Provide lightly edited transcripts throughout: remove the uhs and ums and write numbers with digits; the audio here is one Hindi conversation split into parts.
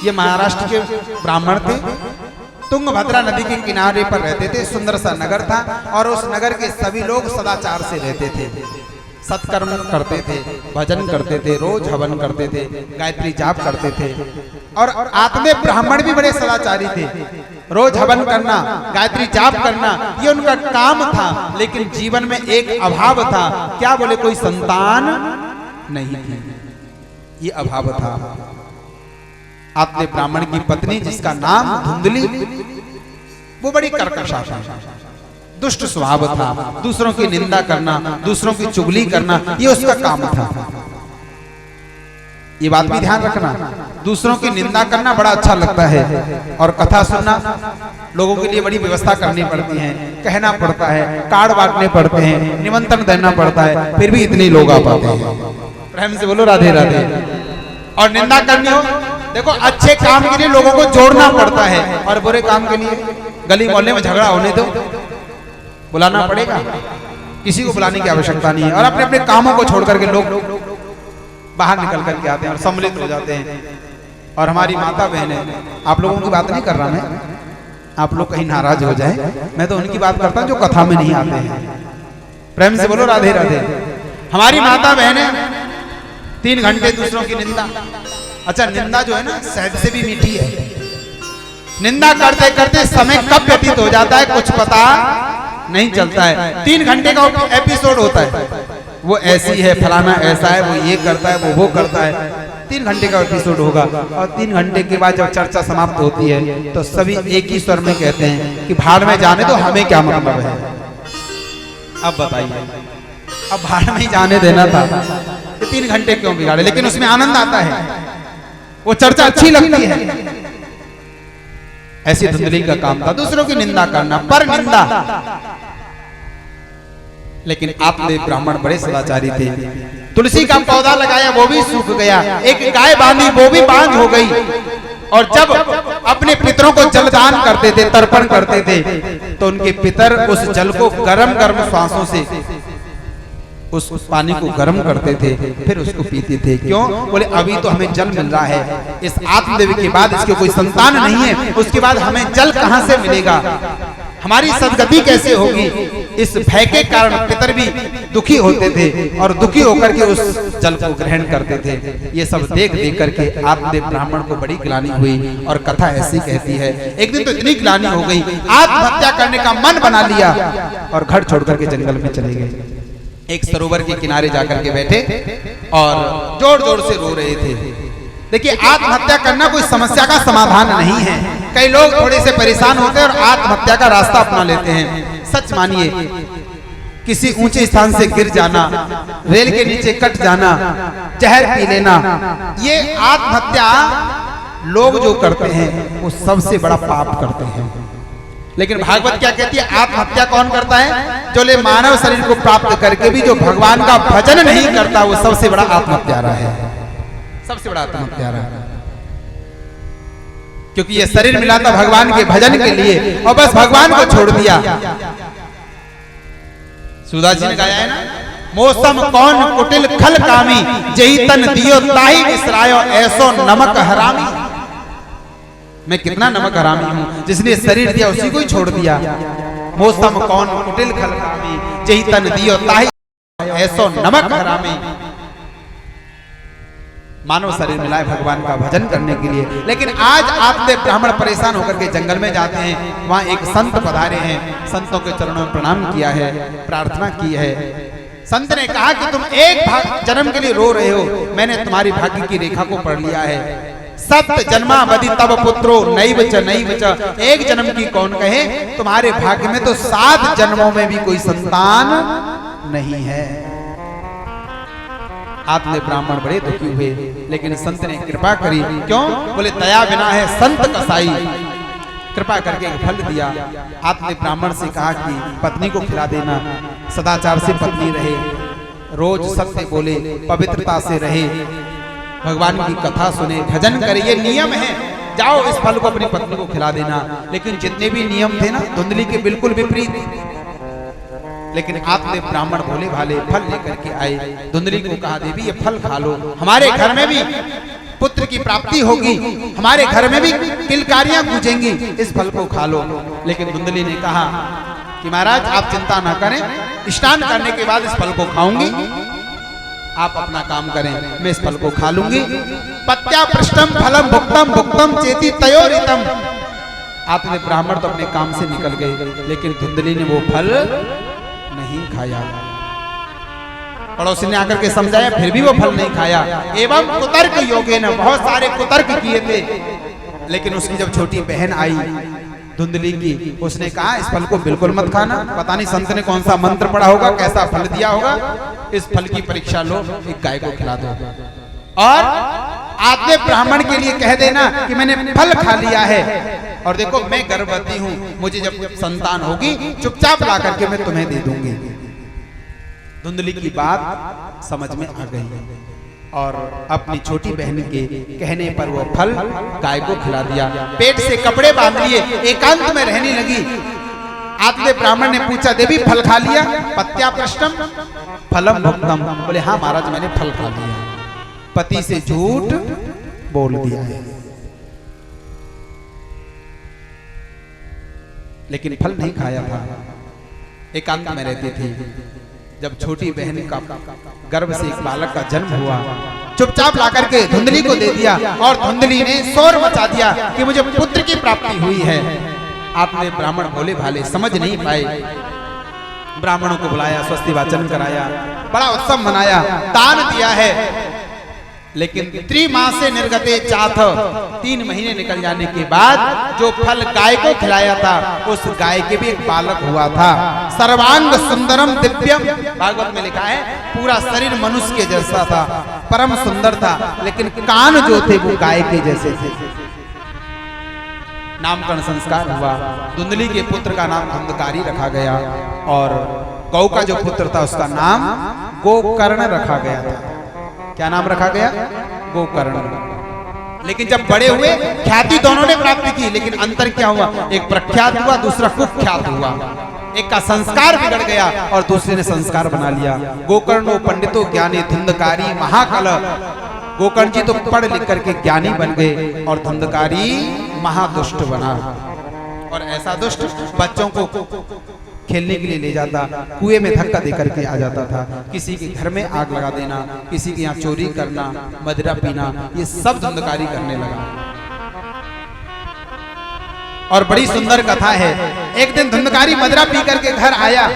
ये महाराष्ट्र के ब्राह्मण थे, तुंगभद्रा नदी के किनारे पर रहते थे। सुंदर सा नगर था और उस नगर के सभी लोग सदाचार से रहते थे, सत्कर्म करते थे, भजन करते थे, रोज हवन करते थे, गायत्री जाप करते थे। और आत्मे ब्राह्मण भी बड़े सदाचारी थे, रोज हवन करना, गायत्री जाप करना ये उनका काम था। लेकिन जीवन में एक अभाव था, क्या बोले, कोई संतान नहीं थी, ये अभाव था। आत्मे ब्राह्मण की पत्नी जिसका नाम धुंधली, वो बड़ी कर्कशा था, दुष्ट स्वभाव था, दूसरों की निंदा करना, दूसरों की चुगली करना ये उसका काम था। ये बात भी ध्यान रखना, दूसरों की निंदा करना बड़ा अच्छा लगता है और कथा सुनना लोगों के लिए बड़ी व्यवस्था करनी पड़ती है, कहना पड़ता है, कार्ड बांटने पड़ते हैं, निमंत्रण देना पड़ता है, फिर भी इतने लोग आ पाते हैं। प्रेम से बोलो राधे राधे। और निंदा करनी हो, देखो अच्छे काम के लिए लोगों को जोड़ना पड़ता है और बुरे काम के लिए गली मोहल्ले में झगड़ा होने दो, बुलाना पड़ेगा, किसी को बुलाने की आवश्यकता नहीं है। और अपने अपने कामों को छोड़ करके लोग बाहर निकल करके आते हैं और सम्मिलित हो जाते हैं। और हमारी माता बहनें, आप लोगों की बात नहीं कर रहा मैं, आप लोग कहीं नाराज हो जाए, मैं तो उनकी बात करता हूं जो कथा में नहीं आते हैं। प्रेम से बोलो राधे राधे। हमारी माता बहनें 3 घंटे दूसरों की निंदा, अच्छा निंदा जो है ना शहद से भी मीठी है, निंदा करते करते समय कब व्यतीत हो जाता है कुछ पता नहीं चलता है। 3 घंटे का एपिसोड होता है, वो ऐसी है, फलाना ऐसा है, वो ये करता है, वो करता है। 3 घंटे का एपिसोड होगा और 3 घंटे के बाद जब चर्चा समाप्त होती है तो सभी एक ही स्वर में कहते हैं कि भाड़ में जाने तो हमें क्या मतलब है। अब बताइए, अब भाड़ में ही जाने देना था, 3 घंटे क्यों बिगाड़े। लेकिन उसमें आनंद आता है, वो चर्चा अच्छी लगती है। ऐसी धुंधली का काम था दूसरों की निंदा करना, पर निंदा। लेकिन आपने ब्राह्मण बड़े सदाचारी थे, तुलसी का पौधा लगाया वो भी सूख गया, एक गाय बांधी वो भी बांझ हो गई। और जब अपने पितरों को जलदान करते थे, तर्पण करते थे, तो उनके पितर उस जल को गरम गरम श्वासों से उस पानी को गर्म करते थे, फिर उसको पीते थे। क्यों? बोले अभी तो हमें जल मिल रहा है, इस आत्मदेव के बाद इसके कोई संतान नहीं है, उसके बाद हमें जल कहां से मिलेगा, हमारी सदगति कैसे होगी। इस भय के कारण पितर भी दुखी होते थे और दुखी होकर के उस जल को ग्रहण करते थे। ये सब देख देख करके आत्मदेव ब्राह्मण को बड़ी ग्लानि हुई और कथा ऐसी कहती है, एक दिन तो इतनी ग्लानि हो गई, आत्महत्या करने का मन बना लिया और घर छोड़ करके जंगल में चले गए। एक सरोवर के किनारे जाकर के बैठे और जोर जोर से रो रहे थे। देखिए, आत्महत्या करना कोई समस्या का समाधान नहीं है। कई लोग थोड़े से परेशान होते हैं और आत्महत्या का रास्ता अपना लेते हैं। सच मानिए, किसी ऊंचे स्थान से गिर जाना, रेल के नीचे कट जाना, जहर पी लेना, ये आत्महत्या लोग जो करते हैं वो सबसे बड़ा पाप करते हैं। लेकिन भागवत क्या कहती है, आत्महत्या कौन करता है? जो ले मानव शरीर को प्राप्त करके भी जो भगवान का भजन नहीं करता, वो सबसे बड़ा आत्महत्यारा है, सबसे बड़ा आत्महत्यारा है। क्योंकि ये शरीर मिला था भगवान के भजन के लिए और बस भगवान को छोड़ दिया। सुदास जी ने गाया है ना, मौसम कौन कुटिल खल कामी, जही तन दियो ताही विसरायो, ऐसो नमक हरामी। मैं कितना नमक हरामी हूं, जिसने शरीर दिया उसी को ही छोड़ दिया। मौसम कौन कुटिल खल कामी, जही तन दियो ताही ऐसो नमक हरामी। मानव शरीर मिला है भगवान का भजन करने के लिए। लेकिन आज आपने ब्राह्मण परेशान होकर के जंगल में जाते हैं, वहां एक संत पधारे हैं, संतों के चरणों में प्रणाम किया है, प्रार्थना की है। संत ने कहा कि तुम एक जन्म के लिए रो रहे हो, मैंने तुम्हारी भाग्य की रेखा को पढ़ लिया है। सत्य जन्मा बदि तब पुत्रो नैव च, एक जन्म की कौन कहे, तुम्हारे भाग्य में तो 7 जन्मों में भी कोई संतान नहीं है। आपने ब्राह्मण बड़े दुखी हुए, लेकिन संत ने कृपा करी। क्यों? बोले दया बिना है संत कसाई, कृपा करके फल दिया। आपने ब्राह्मण से कहा कि पत्नी को खिला देना, सदाचार से पत्नी रहे, रोज सत्य बोले, पवित्रता से रहे, भगवान की कथा सुने, भजन करे, ये नियम है। जाओ इस फल को अपनी पत्नी को खिला देना। लेकिन जितने भी नियम थे ना, धुंधली के बिल्कुल विपरीत। लेकिन आपने ब्राह्मण भोले भाले फल लेकर के आए, धुंधली को कहा देवी ये फल खा लो, हमारे घर में भी पुत्र की प्राप्ति होगी, हमारे घर में भी किलकारियां गूंजेंगी, इस फल को खा लो। लेकिन धुंधली ने कहा कि महाराज आप चिंता ना करें, स्नान करने के बाद इस फल को खाऊंगी, आप अपना काम करें, मैं इस फल को खा लूंगी। पत्या पृष्ठम फलम भुक्तम भुक्तम चेती तयोरितम। आपने ब्राह्मण तो अपने काम से निकल गए, लेकिन धुंधली ने वो फल नहीं खाया। पड़ोसी ने आकर के समझाया, फिर भी वो फल नहीं खाया। एवं कुतर्क योगे न, बहुत सारे कुतर्क किए थे, लेकिन उसकी जब छोटी बहन आई धुंधली की, उसने कहा इस फल को बिल्कुल मत खाना। पता नहीं संत ने कौन सा मंत्र पढ़ा होगा, कैसा फल दिया होगा, इस फल की परीक्षा लो, एक गाय को खिला दो और आधे ब्राह्मण के लिए कह देना कि मैंने फल खा लिया है, और देखो मैं गर्भवती हूँ, मुझे जब संतान होगी चुपचाप ला करके मैं तुम्हें दे दूंगी। धुंधली की बात समझ में आ गई और अपनी छोटी बहन के कहने पर वो फल गाय को खिला दिया। पेट से कपड़े बांध लिए, एकांत में रहने लगी। आधे ब्राह्मण ने पूछा, देवी फल खा लिया? पत्या पृष्ठम फलम भुक्तम। बोले हाँ महाराज मैंने फल खा लिया। पति से झूठ बोल दिया है, लेकिन फल नहीं खाया था, एकांत में रहती थी। जब छोटी बहन का गर्भ से एक बालक का जन्म हुआ, चुपचाप लाकर के धुंधली को दे दिया और धुंधली ने शोर मचा दिया कि मुझे पुत्र की प्राप्ति हुई है। आपने ब्राह्मण भोले भाले समझ नहीं पाए, ब्राह्मणों को बुलाया, स्वस्ति वाचन कराया, बड़ा उत्सव मनाया, दान दिया है। लेकिन त्रिमासे निर्गते चाथ, 3 महीने निकल जाने के बाद जो फल गाय को खिलाया था, उस गाय के भी एक बालक हुआ था। सर्वांग सुंदरम दिव्यम, भागवत में लिखा है पूरा शरीर मनुष्य के जैसा था, परम सुंदर था, लेकिन कान जो थे वो गाय के जैसे थे। नामकरण संस्कार हुआ, धुंधली के पुत्र का नाम धुंधकारी रखा गया और गौ का जो पुत्र था उसका नाम गोकर्ण रखा गया था। क्या नाम रखा गया? गोकर्ण। लेकिन जब बड़े हुए ख्याति दोनों ने प्राप्त की, लेकिन अंतर क्या हुआ? एक प्रख्यात हुआ, दूसरा कुख्यात हुआ। एक का संस्कार बिगड़ गया और दूसरे ने संस्कार बना लिया। गोकर्ण पंडितो ज्ञानी धुंधकारी महाकल। गोकर्ण जी तो पढ़ लिख करके ज्ञानी बन गए और धुंधकारी महादुष्ट बना, और ऐसा दुष्ट बच्चों को खेलने के लिए ले जाता, कुएं में धक्का देकर के आ जाता था, किसी के घर में आग लगा देना, किसी के यहाँ चोरी करना, मदिरा पीना, ये सब धुंधकारी करने लगा। और बड़ी सुंदर कथा है, एक दिन धुंधकारी मदिरा पी करके घर आया।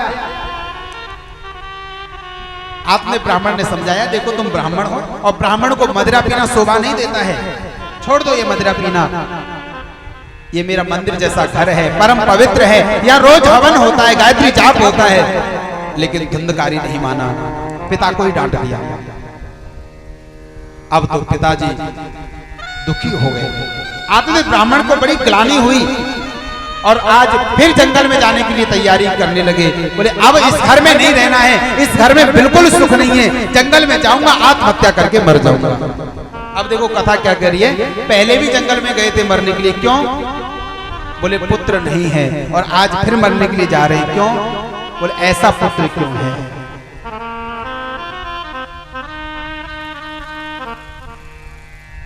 आपने ब्राह्मण ने समझाया, देखो तुम ब्राह्मण हो और ब्राह्मण को मदिरा पीना शोभा नहीं देता है, छोड़ दो ये मदिरा पीना, ये मेरा मंदिर जैसा घर है, परम पवित्र है, यहाँ रोज हवन होता है, गायत्री जाप होता है। लेकिन धुंधकारी नहीं माना, पिता को ही डांट दिया। अब तो पिताजी दुखी हो गए। आते ब्राह्मण को बड़ी ग्लानि हुई और आज फिर जंगल में जाने के लिए तैयारी करने लगे। बोले अब इस घर में नहीं रहना है, इस घर में बिल्कुल सुख नहीं है, जंगल में जाऊंगा आत्महत्या करके मर जाऊंगा। अब देखो कथा क्या कर रही है, पहले भी जंगल में गए थे मरने के लिए, क्यों? बोले पुत्र नहीं है, और आज फिर मरने के लिए जा रहे हैं, क्यों? बोले ऐसा पुत्र क्यों है?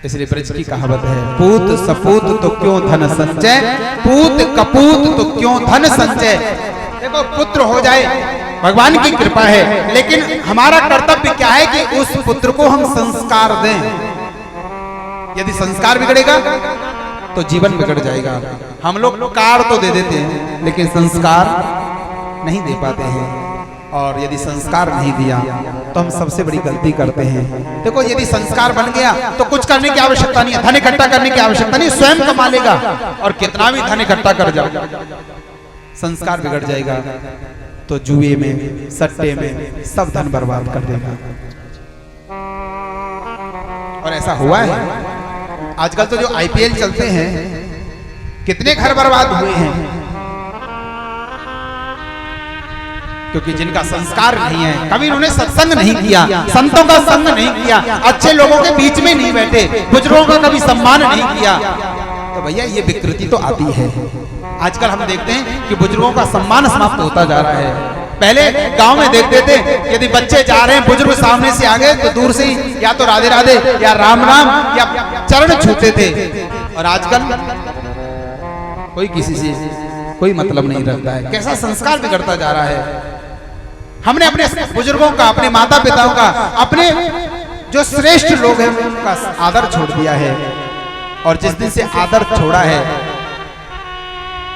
इसलिए ब्रज की कहावत है, पूत सपूत तो क्यों धन संचय, पूत कपूत तो क्यों धन संचय। देखो पुत्र हो जाए भगवान की कृपा है, लेकिन हमारा कर्तव्य क्या है कि उस पुत्र को हम संस्कार दें। यदि संस्कार बिगड़ेगा तो जीवन बिगड़ जाएगा। हम लोग कार तो दे देते हैं, लेकिन संस्कार नहीं दे पाते हैं, और यदि संस्कार नहीं दिया तो हम सबसे बड़ी गलती करते हैं। देखो यदि संस्कार बन गया तो कुछ करने की आवश्यकता नहीं है, धन इकट्ठा करने की आवश्यकता नहीं, स्वयं कमा लेगा और कितना भी धन इकट्ठा कर जाओ। संस्कार बिगड़ जाएगा तो जुए में, सट्टे में सब धन बर्बाद कर देगा। और ऐसा हुआ है, आजकल तो जो आईपीएल चलते हैं, कितने घर बर्बाद हुए हैं, क्योंकि जिनका संस्कार नहीं है, कभी उन्होंने सत्संग नहीं किया, संतों का संग नहीं किया, अच्छे लोगों के बीच में नहीं बैठे, बुजुर्गों का कभी सम्मान नहीं किया, तो भैया ये विकृति तो आती है। आजकल हम देखते हैं कि बुजुर्गों का सम्मान समाप्त होता जा रहा है। पहले गांव में देखते थे यदि बच्चे जा रहे हैं, बुजुर्ग सामने से आ गए तो दूर से ही या तो राधे राधे या राम राम या चरण छूते थे। और आजकल कोई किसी से कोई मतलब नहीं रखता है। कैसा संस्कार बिगड़ता जा रहा है। हमने अपने बुजुर्गों का, अपने माता पिताओं का, अपने जो श्रेष्ठ लोग हैं उनका आदर छोड़ दिया है। और जिस दिन से आदर छोड़ा है,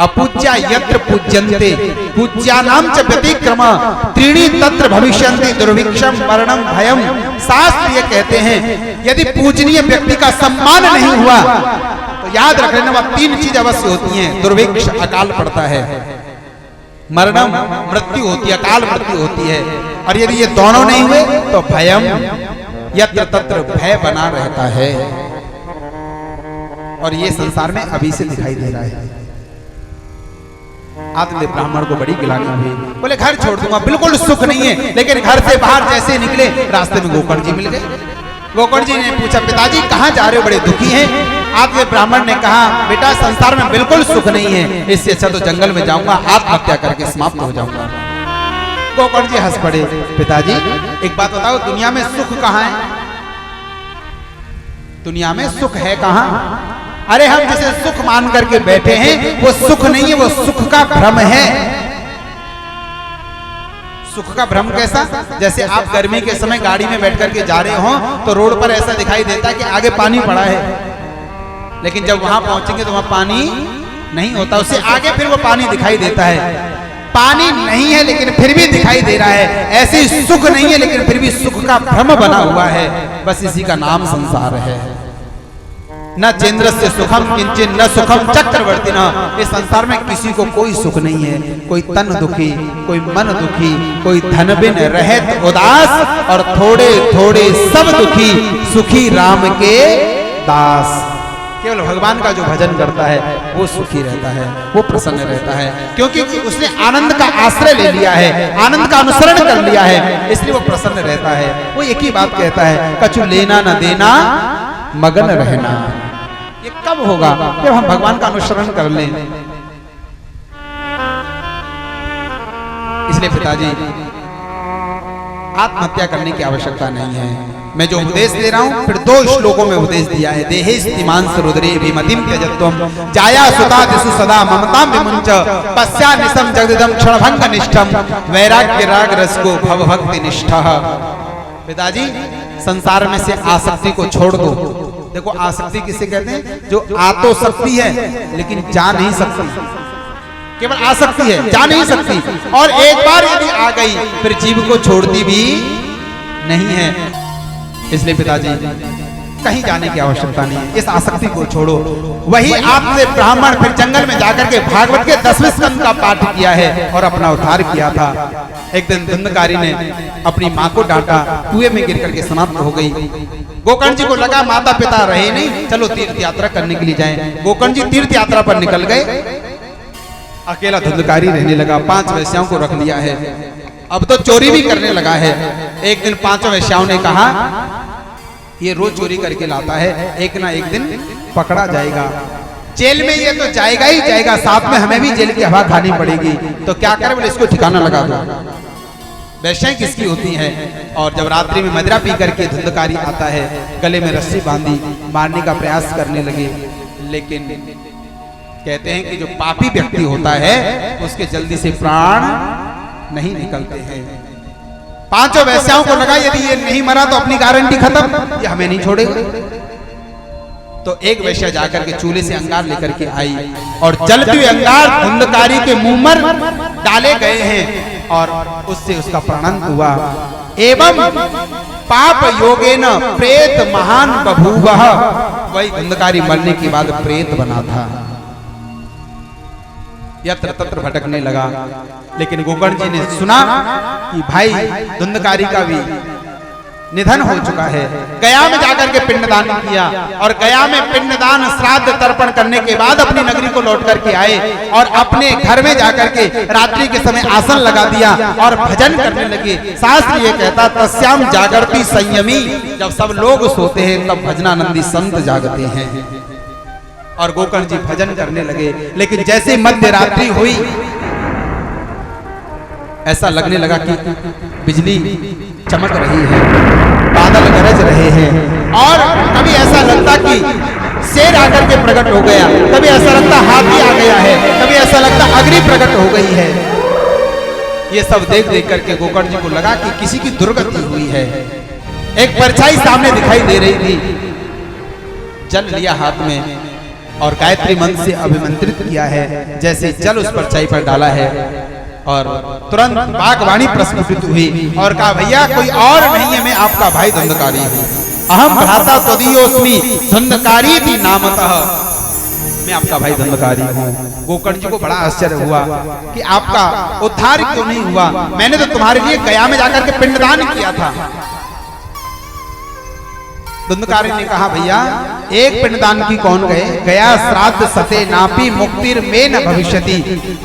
अपूज्या यत्र पूज्यन्ते पूज्यानाम च व्यतिक्रम त्रीणि तत्र भविष्यन्ति दुर्भिक्षम मरणम भयम। शास्त्र ये कहते हैं यदि पूजनीय व्यक्ति का सम्मान नहीं हुआ तो याद रख लेना, वह 3 चीज अवश्य होती हैं। दुर्भिक्ष, अकाल पड़ता है, मरणम, मृत्यु होती है, अकाल मृत्यु होती है। और यदि ये दोनों नहीं हुए तो भयम, यत्र तत्र भय बना रहता है। और ये संसार में अभी से दिखाई दे रहा है। आत्मदेव ब्राह्मण को बड़ी गिलानी हुई, बोले घर छोड़ दूंगा, बिल्कुल सुख नहीं है। लेकिन घर से बाहर जैसे निकले रास्ते में गोकर्ण जी मिल गए। गोकर्ण जी ने पूछा, पिताजी कहाँ जा रहे हो, बड़े दुखी हैं। आत्मदेव ब्राह्मण ने कहा, बेटा संसार में बिल्कुल सुख नहीं है, इससे अच्छा तो जंगल में जाऊंगा, आत्महत्या करके समाप्त हो जाऊंगा। गोकर्ण जी हंस पड़े, पिताजी एक बात बताओ, दुनिया में सुख कहाँ है? दुनिया में सुख है कहाँ? अरे हम जिसे सुख मान करके बैठे हैं वो सुख नहीं है, वो सुख का भ्रम है। सुख का भ्रम कैसा? जैसे आप गर्मी के समय गाड़ी में बैठ करके जा रहे हो तो रोड पर ऐसा दिखाई देता है कि आगे पानी पड़ा है, लेकिन जब वहां पहुंचेंगे तो वहां पानी नहीं होता, उससे आगे फिर वो पानी दिखाई देता है। पानी नहीं है लेकिन फिर भी दिखाई दे रहा है। ऐसे सुख नहीं है लेकिन फिर भी सुख का भ्रम बना हुआ है। बस इसी का नाम संसार है। न चेन्द्रस्य सुखम किंचिन न सुखम चक्रवर्ती न। इस संसार में किसी को कोई सुख नहीं है। कोई तन दुखी, कोई मन दुखी, कोई धन बिन रहत उदास, और थोड़े थोड़े सब दुखी, सुखी राम के दास। केवल भगवान का जो भजन करता है वो सुखी रहता है, वो प्रसन्न रहता है, क्योंकि उसने आनंद का आश्रय ले लिया है, आनंद का अनुसरण कर लिया है, इसलिए वो प्रसन्न रहता है। वो एक ही बात कहता है, कछु लेना न देना मगन रहना। ये कब होगा? जब हम भगवान का अनुसरण कर लें। इसलिए पिताजी आत्महत्या करने की आवश्यकता नहीं है। मैं जो उपदेश दे रहा हूं फिर 2 श्लोकों में उपदेश दिया है। देहेस्तिमांस रुद्रे विमतिम त्यजत्वम जाया सुता दिसु सदा ममताम विमुंच पश्या निसम जगदिदम क्षणभंग निष्ठम वैराग्य राग रस को भव भक्ति निष्ठः। पिताजी संसार में से आसक्ति को छोड़ दो। देखो आसक्ति किसे कहते हैं? जो आ तो सकती है लेकिन जा नहीं सकती। केवल आसक्ति है, जा नहीं सकती, और एक बार यदि आ गई फिर जीव को छोड़ती भी नहीं है। इसलिए पिताजी कहीं जाने की आवश्यकता नहीं है, इस आसक्ति को छोड़ो। वही आपने ब्राह्मण फिर जंगल में जाकर के भागवत के 10वें स्कंद का पाठ किया है और अपना उद्धार किया था। एक दिन धुंधकारी ने अपनी माँ को डांटा, कुएं में गिर करके समाप्त हो गई। गोकर्ण जी को लगा माता पिता रहे नहीं, चलो तीर्थ यात्रा करने के लिए जाएं। गोकर्ण जी तीर्थ यात्रा पर निकल गए, अकेला धुंधकारी रहने लगा। 5 वैश्याओं को रख लिया है, अब तो चोरी भी करने लगा है। एक दिन 5 वैश्याओं ने कहा, ये रोज चोरी करके लाता है, एक ना एक दिन पकड़ा जाएगा, जेल में ये तो जाएगा ही जाएगा, साथ में हमें भी जेल की हवा खानी पड़ेगी, तो क्या करें? बोले इसको ठिकाना लगा दो। वैश्याएं किसकी होती हैं? और जब रात्रि में मदिरा पी करके धुंधकारी आता है, गले में रस्सी बांधी मारने का प्रयास करने लगे। लेकिन कहते हैं कि जो पापी व्यक्ति होता है उसके जल्दी से प्राण नहीं निकलते हैं। 5 वैश्याओं को लगा यदि ये नहीं मरा तो अपनी गारंटी खत्म, ये हमें नहीं छोड़ेगा। तो एक वैश्या जाकर के चूल्हे से अंगार लेकर के आई और जलते हुए अंगार धुंधकारी के मुंह पर डाले गए हैं और उससे उसका प्राणंत हुआ। एवं पाप योगेन प्रेत महान बभूवः। वही धुंधकारी मरने के बाद प्रेत बना था, यत्र तत्र भटकने लगा। लेकिन गोकर्ण जी ने सुना कि भाई धुंधकारी का भी निधन हो चुका है। गया में जाकर के पिंडदान किया और गया में पिंडदान श्राद्ध तर्पण करने के बाद अपनी नगरी को लौट करके आए और अपने घर में जाकर के रात्रि के समय आसन लगा दिया और भजन करने लगे। शास्त्र ये कहता, तस्याम जागरती संयमी। जब सब लोग सोते हैं तब भजनानंदी संत जागते हैं। और गोकर्ण जी भजन करने लगे। लेकिन जैसे मध्य रात्रि हुई, ऐसा लगने लगा कि बिजली चमक रही है, बादल गरज रहे हैं, और कभी ऐसा लगता कि शेर आकर के प्रकट हो गया, कभी ऐसा लगता हाथी आ गया है, कभी ऐसा लगता अग्नि प्रकट हो गई है। ये सब देख देख करके गोकर्ण जी को लगा कि किसी की दुर्गति हुई है। एक परछाई सामने दिखाई दे रही थी, जल लिया हाथ में और गायत्री मंत्र से अभिमंत्रित किया है। जैसे जल उस परछाई पर डाला है और तुरंत बागवाणी प्रस्फुटित हुई और कहा, भैया कोई और नहीं है, मैं आपका भाई धुंधकारी हूँ। अहम भ्राता त्वदीयोऽस्मि धुंधकारी नामतः, मैं आपका भाई धुंधकारी हूँ। गोकर्ण जी को बड़ा आश्चर्य हुआ कि आपका उद्धार क्यों नहीं हुआ, मैंने तो तुम्हारे लिए गया में जाकर के पिंडदान किया था। धुंधकारी ने कहा, भैया एक पिंडदान की कौन गए, गया श्राद्ध सते नापी मुक्तिर में न भविष्यति।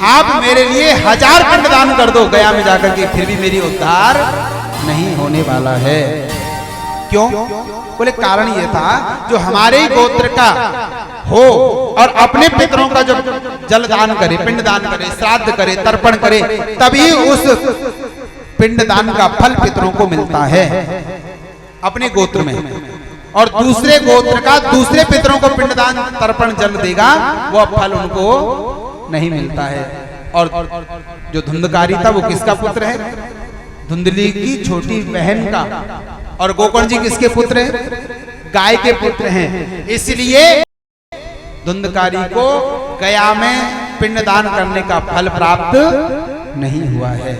आप मेरे लिए 1000 पिंडदान कर दो गया में जाकर के, फिर भी मेरी उद्धार नहीं होने वाला है। क्यों? बोले कारण ये था, जो हमारे ही गोत्र का हो और अपने पितरों का जो जलदान करे, पिंडदान करे, श्राद्ध करे, तर्पण करे, तभी उस पिंडदान का फल पितरों को मिलता है अपने गोत्र में। और दूसरे गोत्र का दूसरे पितरों को पिंडदान तर्पण जल देगा, वो फल उनको नहीं मिलता है। और जो धुंधकारी था वो किसका पुत्र है? धुंधली की छोटी बहन का। और गोकर्ण जी किसके पुत्र हैं? गाय के पुत्र हैं। इसलिए धुंधकारी को गया में पिंडदान करने का फल प्राप्त नहीं हुआ है।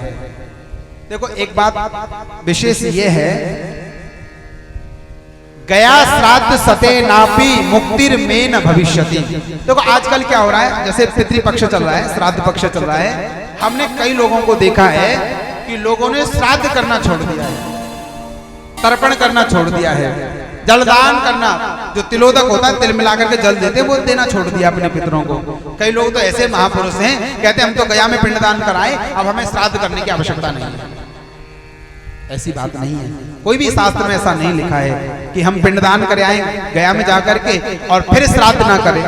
देखो एक बात विशेष ये है, गया श्राद्ध सते नापी मुक्तिर में न भविष्यति। देखो आजकल क्या हो रहा है, जैसे पितृपक्ष चल रहा है, श्राद्ध पक्ष चल रहा है, हमने कई लोगों को देखा है कि लोगों ने श्राद्ध करना छोड़ दिया है, तर्पण करना छोड़ दिया है, जलदान करना, जो तिलोदक होता है तिल मिलाकर के जल देते, वो देना छोड़ दिया अपने पितरों को। कई लोग तो ऐसे महापुरुष हैं, कहते हम तो गया में पिंडदान कराए, अब हमें श्राद्ध करने की आवश्यकता नहीं है। ऐसी बात नहीं है, कोई भी शास्त्र में ऐसा नहीं लिखा है कि हम पिंडदान कर आए गया में जाकर के और फिर श्राद्ध ना करें।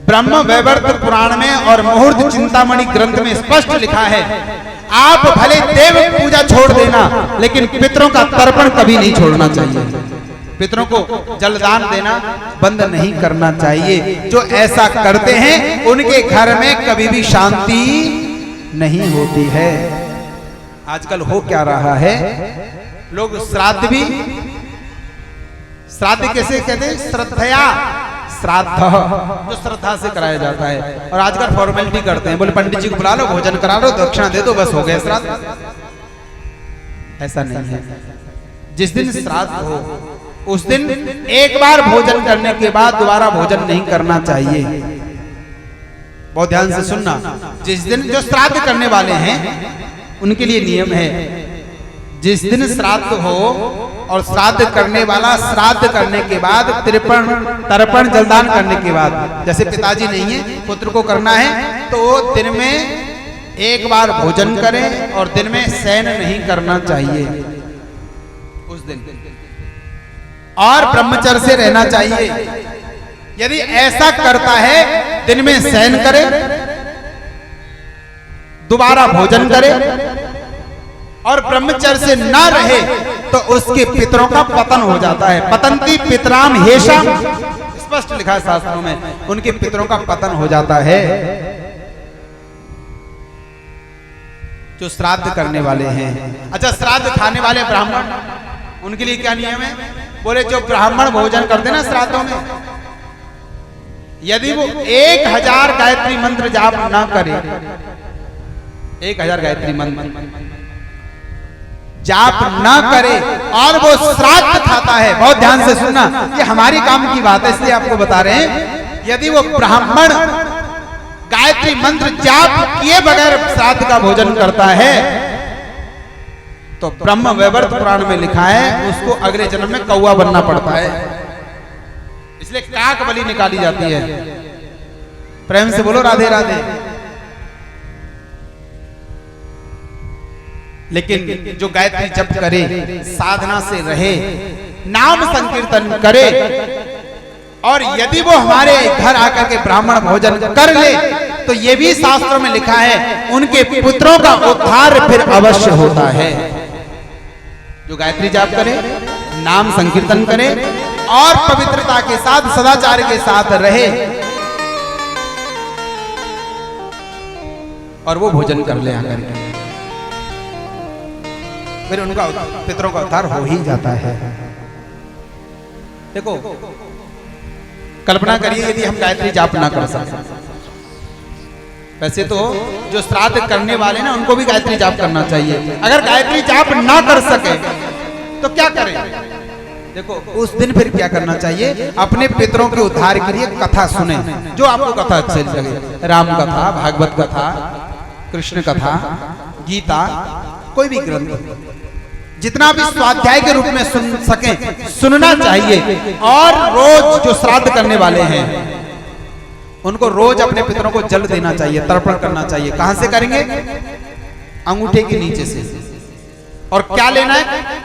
ब्रह्म वैवर्त पुराण में और मुहूर्त चिंतामणि ग्रंथ में स्पष्ट लिखा है, आप भले देव पूजा छोड़ देना, लेकिन पितरों का तर्पण कभी नहीं छोड़ना चाहिए। पितरों को जलदान देना बंद नहीं करना चाहिए। जो ऐसा करते हैं उनके घर में कभी भी शांति नहीं होती है। आजकल हो क्या रहा है, लोग श्राद्ध भी, श्राद्ध कैसे कहते हैं, श्रद्धया श्राद्ध, जो श्रद्धा से कराया जाता है। और आजकल फॉर्मेलिटी करते हैं, बोले पंडित जी को बुला लो, भोजन करा लो, दक्षिणा दे दो, बस हो गया श्राद्ध। ऐसा नहीं है। जिस दिन श्राद्ध हो उस दिन एक बार भोजन करने के बाद दोबारा भोजन नहीं करना चाहिए। बहुत ध्यान से सुनना, जिस दिन जो श्राद्ध करने वाले हैं उनके लिए नियम है, जिस दिन श्राद्ध हो और श्राद्ध करने वाला श्राद्ध करने के बाद तर्पण जलदान करने के बाद, जैसे पिताजी नहीं है पुत्र को करना है, तो वो दिन में एक बार भोजन करें और दिन में शयन नहीं करना चाहिए उस दिन, और ब्रह्मचर्य से रहना चाहिए। यदि ऐसा करता है, दिन में शयन करे, दोबारा भोजन करे और ब्रह्मचर्य से ना रहे, तो उसके पितरों का पतन हो जाता है। पतंती पितराम हेषाम, स्पष्ट लिखा है शास्त्रों में, उनके पितरों का पतन हो जाता है। जो श्राद्ध करने वाले हैं, अच्छा श्राद्ध खाने वाले ब्राह्मण, उनके लिए क्या नियम है? बोले जो ब्राह्मण भोजन करते ना श्राद्धों में, यदि वो 1000 गायत्री मंत्र जाप ना करे, 1000 गायत्री मंत्र जाप ना करे और वो श्राद्ध खाता है, बहुत ध्यान से सुनना, ये हमारी काम की बात है इसलिए आपको बता रहे हैं। यदि वो ब्राह्मण गायत्री मंत्र जाप किए बगैर श्राद्ध का भोजन करता है, तो ब्रह्म वैवर्त पुराण में लिखा है उसको अगले जन्म में कौवा बनना पड़ता है। इसलिए काक बलि निकाली जाती है। प्रेम से बोलो राधे राधे। लेकिन जो गायत्री जप करे, साधना से रहे, नाम संकीर्तन करे, और यदि वो हमारे घर आकर के ब्राह्मण भोजन कर ले तो ये भी शास्त्रों में लिखा है उनके पुत्रों का उद्धार फिर अवश्य होता है। जो गायत्री जाप करे, नाम संकीर्तन करे और पवित्रता के साथ सदाचार के साथ रहे और वो भोजन कर ले आकर के, फिर उनका पितरों का उद्धार हो ही जाता है। देखो कल्पना करिए यदि हम गायत्री जाप ना कर सके, वैसे तो जो श्राद्ध करने वाले ना उनको भी गायत्री जाप करना चाहिए। अगर गायत्री जाप ना कर सके तो क्या करें? देखो उस दिन फिर क्या करना चाहिए? अपने पितरों के उद्धार के लिए कथा सुने, जो आपको कथा अच्छी लगे, राम कथा, भागवत कथा, कृष्ण कथा, गीता, कोई भी ग्रंथ, जितना भी स्वाध्याय के रूप में सुन सके सुनना चाहिए। और रोज जो श्राद्ध करने वाले हैं उनको रोज अपने पितरों को जल देना चाहिए, तर्पण करना चाहिए। कहां से करेंगे? अंगूठे के नीचे से। और क्या लेना है?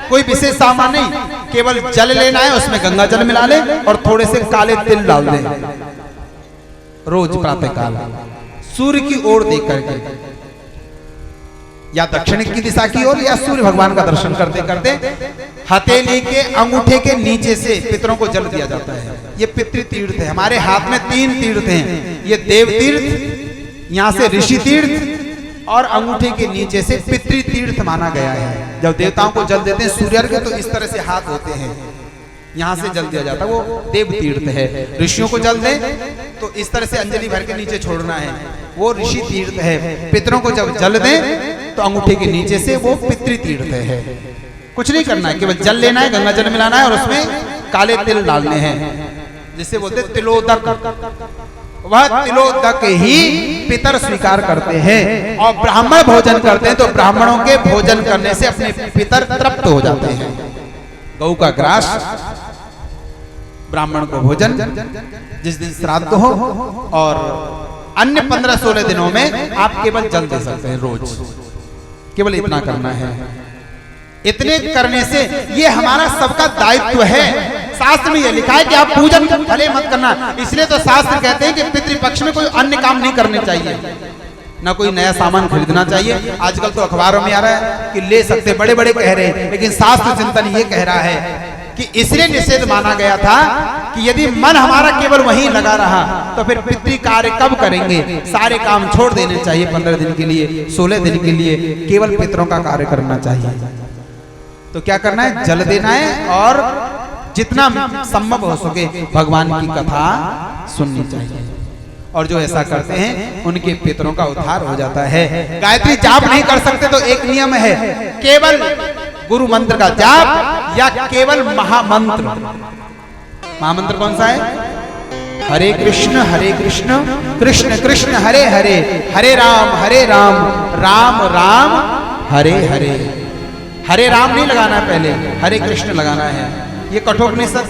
कोई विशेष सामान नहीं, केवल जल लेना है, उसमें गंगा जल मिला ले और थोड़े से काले तिल डाल दे। रोज प्रातः काल सूर्य की ओर देख करके, या दक्षिण की दिशा की ओर, या सूर्य भगवान का दर्शन करते करते हथेली के अंगूठे के नीचे से पितरों को जल दिया जाता है। ये पितृ तीर्थ है। हमारे हाथ में 3 तीर्थ हैं, ये देव तीर्थ, यहाँ से ऋषि तीर्थ और अंगूठे के नीचे से पितृ तीर्थ माना गया है। जब देवताओं को जल देते हैं सूर्य के, तो इस तरह से हाथ होते हैं, यहाँ से जल दिया जाता है, वो देव तीर्थ है। ऋषियों को जल दे तो इस तरह से अंजलि भर के नीचे छोड़ना है, वो ऋषि तीर्थ है। पितरों को जब जल दे तो अंगूठे के नीचे से वो पितृ तीर्थ है। कुछ नहीं करना है, केवल जल लेना है, गंगा जल मिलाना है और उसमें काले तिल डालने हैं, जिसे बोलते तिलोदक। वह तिलोदक ही पितर स्वीकार करते हैं और ब्राह्मण भोजन करते हैं, तो ब्राह्मणों के भोजन करने से अपने पितर तृप्त हो जाते हैं। गौ का ग्रास, ब्राह्मण को भोजन, जिस दिन श्राद्ध हो, और अन्य 15-16 दिनों में आप केवल जल दे सकते हैं रोज। केवल इतना करना है। इतने करने से ये हमारा सबका दायित्व है। शास्त्र में ये लिखा है कि आप पूजन भले मत करना, इसलिए तो शास्त्र कहते हैं कि पितृपक्ष में कोई अन्य काम नहीं करने चाहिए, ना कोई नया सामान खरीदना चाहिए। आजकल तो अखबारों में आ रहा है कि ले सकते, बड़े बड़े कह रहे हैं, लेकिन शास्त्र चिंतन ये कह रहा है कि इसलिए निषेध माना गया था कि यदि मन हमारा केवल वहीं लगा रहा तो फिर पितृ कार्य कब करेंगे? सारे काम छोड़ देने चाहिए। 15 दिन के लिए, 16 दिन के लिए केवल पितरों का कार्य करना चाहिए। तो क्या करना है? जल देना है और जितना संभव हो सके भगवान की कथा सुननी चाहिए। और जो ऐसा करते हैं उनके पितरों का उद्धार हो जाता है। गायत्री जाप नहीं कर सकते तो एक नियम है, केवल गुरु मंत्र का जाप या केवल महामंत्र। महामंत्र कौन सा है? हरे कृष्ण कृष्ण कृष्ण हरे हरे, हरे राम राम राम हरे हरे। हरे राम नहीं लगाना है, पहले हरे कृष्ण लगाना है। ये कठोपनिषद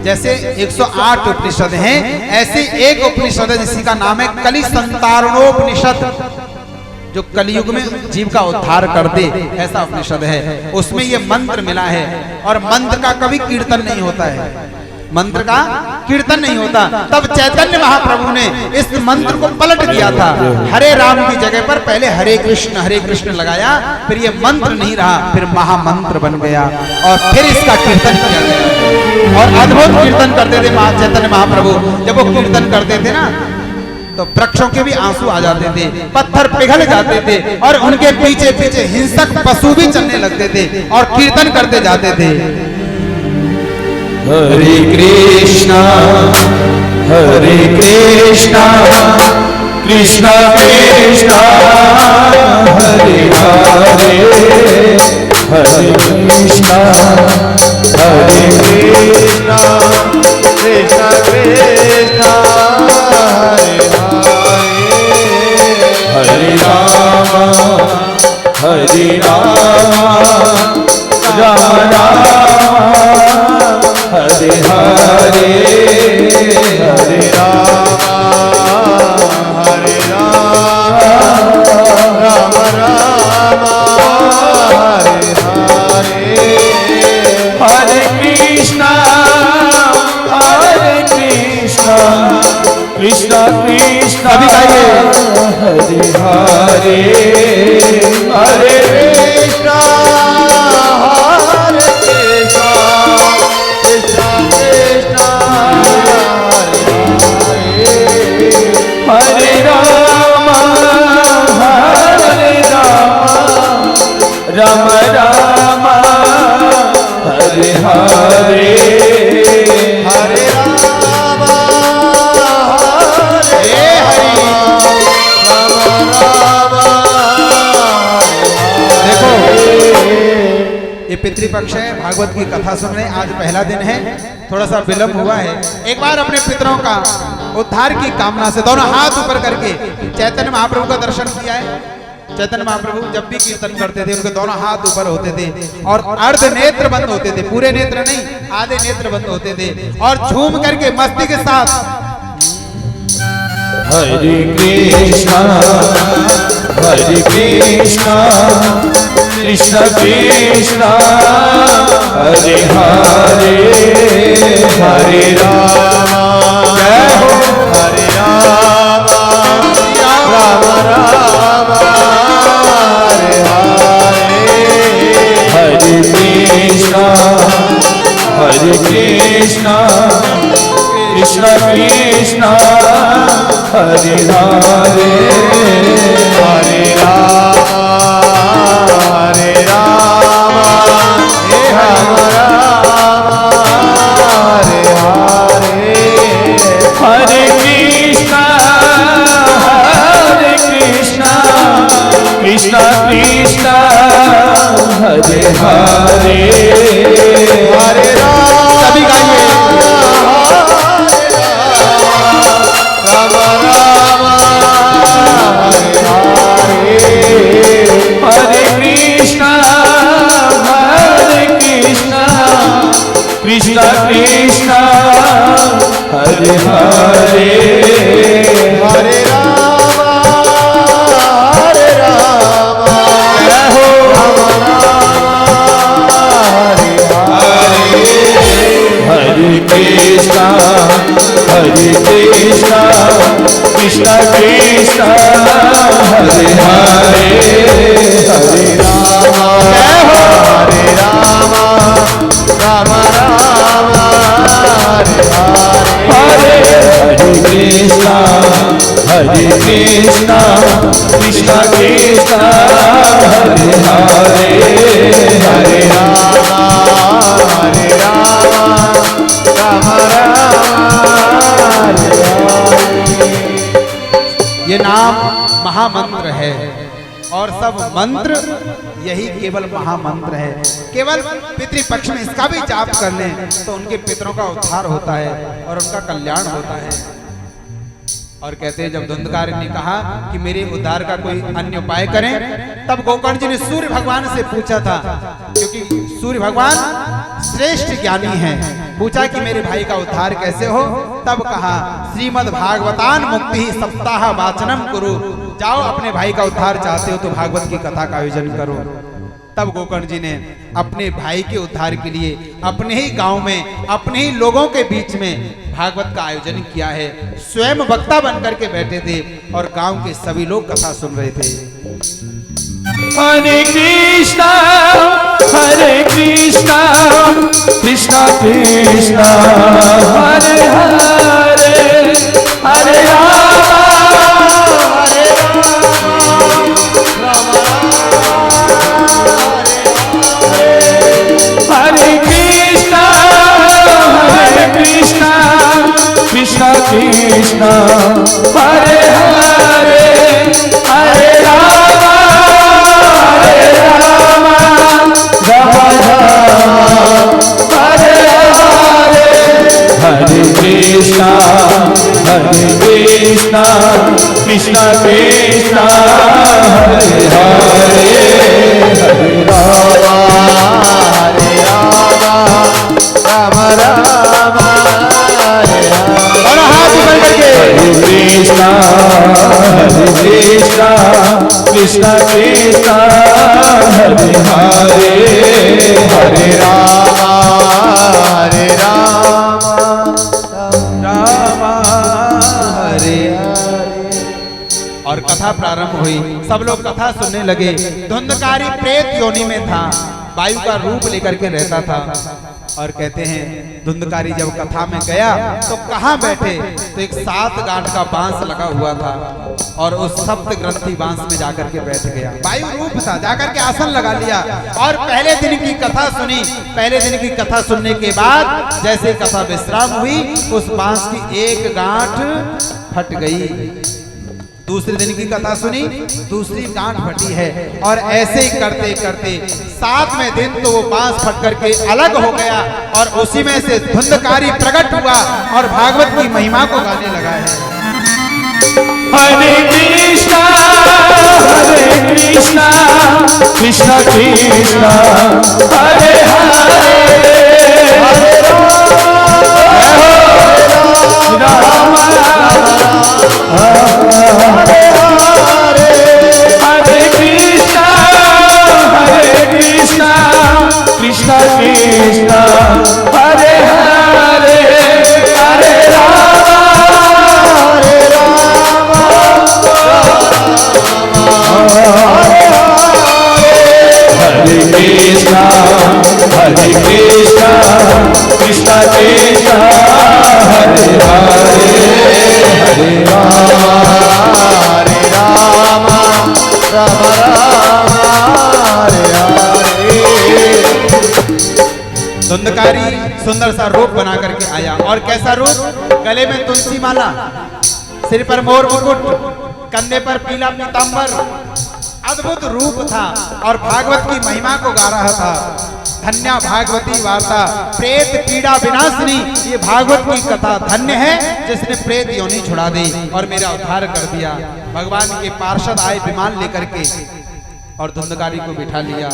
जैसे 108 उपनिषद हैं, ऐसे एक उपनिषद है जिसका नाम है कलि संतारणोपनिषद, जो कलयुग में जीव का उद्धार कर दे, ऐसा उपनिषद है। उसमें ये मंत्र मिला है और मंत्र का कभी कीर्तन नहीं होता है, मंत्र का कीर्तन नहीं होता। तब चैतन्य महाप्रभु ने इस मंत्र को पलट दिया था। हरे राम की जगह पर पहले हरे कृष्ण लगाया, फिर ये मंत्र नहीं रहा, फिर महामंत्र बन गया और फिर इसका कीर्तन किया गया। और अद्भुत कीर्तन करते थे चैतन्य महाप्रभु। जब वो कीर्तन करते थे ना तो वृक्षों के भी आंसू आ जाते थे, पत्थर पिघल जाते थे और उनके पीछे पीछे हिंसक पशु भी चलने लगते थे और कीर्तन करते जाते थे। हरे कृष्णा कृष्णा कृष्णा हरे हरे, हरे कृष्णा कृष्णा कृष्णा हरे राम राम हरे हरे, हरे राम राम राम हरे हरे, हरे कृष्णा हरे हरे कृष्णा हरे कृष्णा कृष्णा कृष्णा हरे राम हरे राम राम राम हरे हरे हरे राम हरे हरे राम राम। देखो ये पितृपक्ष है, भागवत की कथा सुन रहे हैं। आज पहला दिन है, थोड़ा सा विलंब हुआ है। एक बार अपने पितरों का उद्धार की कामना से दोनों हाथ ऊपर करके चैतन्य महाप्रभु का दर्शन किया है। चैतन्य महाप्रभु जब भी कीर्तन करते थे उनके दोनों हाथ ऊपर होते थे और अर्ध नेत्र बंद होते थे, पूरे नेत्र नहीं, आधे नेत्र बंद होते थे और झूम करके मस्ती के साथ हरे कृष्णा कृष्ण कृष्णा हरे हरे हरे राम जय हो हरे राम राम राम हरे हरे हरे कृष्णा कृष्ण कृष्णा हरे हरे हरे राम हरे राम हे राम राम हरे हरे हरे कृष्णा कृष्णा कृष्णा हरे हरे हरे राम। सभी गाइए राम राम हरे हरे हरे कृष्णा कृष्णा कृष्णा हरे हरे हरे राम जय हो राम हरे हरे हरे कृष्णा कृष्णा कृष्णा हरे हरे हरे राम जय हो हरे राम राम राम हरे हरे हरे कृष्णा कृष्णा कृष्णा हरे हरे हरे राम राम राम ये नाम महामंत्र है और सब मंत्र यही केवल महामंत्र है। केवल पितृपक्ष में इसका भी जाप कर लें तो उनके पितरों का उद्धार होता है और उनका कल्याण होता है। और कहते हैं जब धुंधकार ने कहा कि मेरे उद्धार का कोई अन्य उपाय करें, तब गोकर्ण जी ने सूर्य भगवान से पूछा था, क्योंकि सूर्य भगवान श्रेष्ठ ज्ञानी हैं। पूछा कि मेरे भाई का उद्धार कैसे हो, तब कहा श्रीमद् भागवतान मुक्ति सप्ताह वाचनम कुरु। जाओ अपने भाई का उद्धार चाहते हो तो भागवत की कथा का आयोजन करो। तब गोकर्ण जी ने अपने भाई के उद्धार के लिए अपने ही गांव में अपने ही लोगों के बीच में भागवत का आयोजन किया है। स्वयं वक्ता बनकर के बैठे थे और गांव के सभी लोग कथा सुन रहे थे। हरे कृष्णा कृष्णा कृष्णा हरे हरे हरे राम हरे कृष्णा कृष्णा कृष्णा हरे हरे हरे राम हरे कृष्णा कृष्णा कृष्णा हरे हरे हरे राम राम राम हरे और हाथ ऊपर करके हरे कृष्णा कृष्णा कृष्णा हरे हरे हरे राम राम हरे हरे। और कथा प्रारंभ हुई। सब लोग कथा सुनने लगे। धुंधकारी प्रेत योनि में था, वायु का रूप लेकर के रहता था। और कहते हैं धुंधकारी जब कथा में गया तो कहाँ बैठे, तो एक 7 गांठ का बांस लगा हुआ था और उस सप्त ग्रंथि बांस में जाकर के बैठ गया। वायु रूप था, जाकर के आसन लगा लिया और पहले दिन की कथा सुनी। पहले दिन की कथा सुनने के बाद जैसे कथा विश्राम हुई, उस बांस की एक गांठ फट गई। दूसरे दिन की कथा सुनी, दूसरी गांठ फटी है। और ऐसे ही करते करते 7वें दिन तो वो बांस फट करके अलग हो गया और उसी में से धुंधकारी प्रकट हुआ और भागवत की महिमा को गाने लगा है। हरे कृष्णा कृष्णा कृष्णा हरे हरे राम हरे कृष्णा कृष्णा कृष्णा हरे हरे हरे राम हरे कृष्णा कृष्णा कृष्णा हरे हरे हरे राम राम राम हरे हरे। धुंधकारी सुंदर सा रूप बना करके आया। और कैसा रूप? गले में तुलसी माला, सिर पर मोर मुकुट, कंधे पर पीला पीतांबर, अद्भुत रूप था और भागवत की महिमा को गा रहा था। धन्य भागवती वार्ता प्रेत पीड़ा विनाशिनी। ये भागवत की कथा धन्य है जिसने प्रेत योनि छुड़ा दी और मेरा उद्धार कर दिया। भगवान के पार्षद आए विमान लेकर के और धुंधकारी को बिठा लिया।